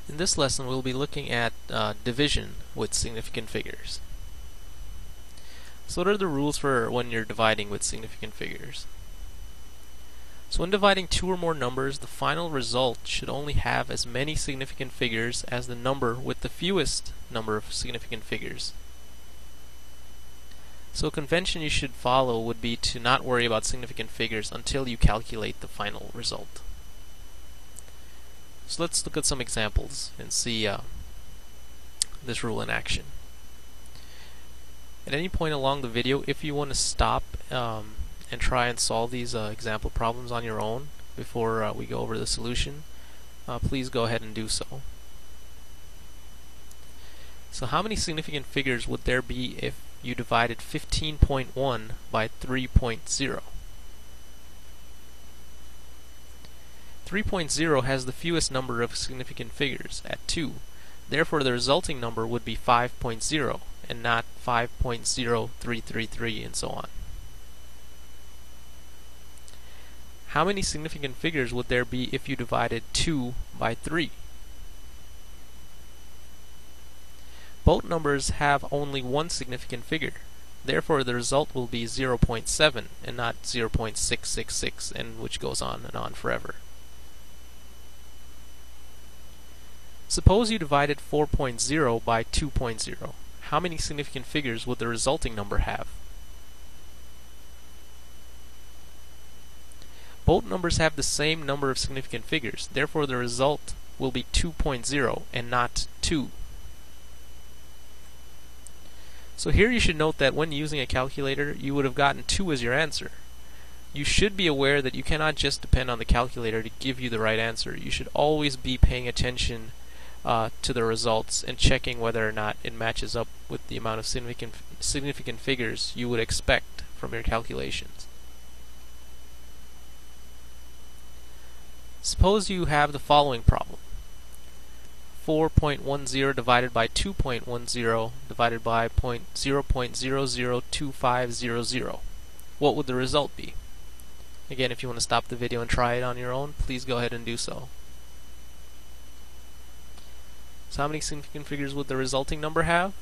In this lesson we'll be looking at division with significant figures. So what are the rules for when you're dividing with significant figures? So when dividing two or more numbers, the final result should only have as many significant figures as the number with the fewest number of significant figures. So a convention you should follow would be to not worry about significant figures until you calculate the final result. So let's look at some examples and see this rule in action. At any point along the video, if you want to stop and try and solve these example problems on your own before we go over the solution, please go ahead and do so. So how many significant figures would there be if you divided 15.1 by 3.0? 3.0 has the fewest number of significant figures at 2. Therefore, the resulting number would be 5.0 and not 5.0333 and so on. How many significant figures would there be if you divided 2 by 3? Both numbers have only one significant figure. Therefore, the result will be 0.7 and not 0.666, and which goes on and on forever. Suppose you divided 4.0 by 2.0. How many significant figures would the resulting number have? Both numbers have the same number of significant figures. Therefore, the result will be 2.0 and not 2. So here you should note that when using a calculator, you would have gotten 2 as your answer. You should be aware that you cannot just depend on the calculator to give you the right answer. You should always be paying attention to the results and checking whether or not it matches up with the amount of significant figures you would expect from your calculations. Suppose you have the following problem. 4.10 divided by 2.10 divided by 0.002500. What would the result be? Again, if you want to stop the video and try it on your own, please go ahead and do so. So how many significant figures would the resulting number have?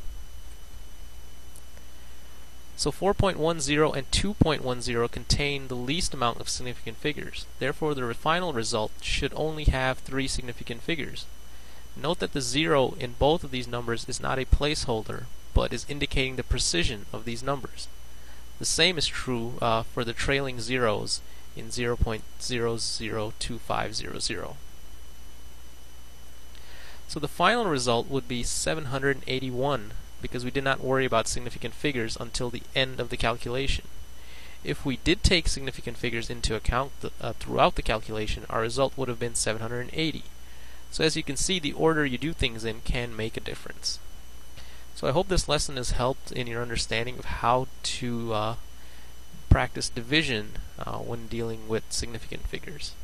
So 4.10 and 2.10 contain the least amount of significant figures. Therefore, the final result should only have 3 significant figures. Note that the 0 in both of these numbers is not a placeholder, but is indicating the precision of these numbers. The same is true for the trailing zeros in 0.002500. So the final result would be 781 because we did not worry about significant figures until the end of the calculation. If we did take significant figures into account throughout the calculation, our result would have been 780. So as you can see, the order you do things in can make a difference. So I hope this lesson has helped in your understanding of how to practice division when dealing with significant figures.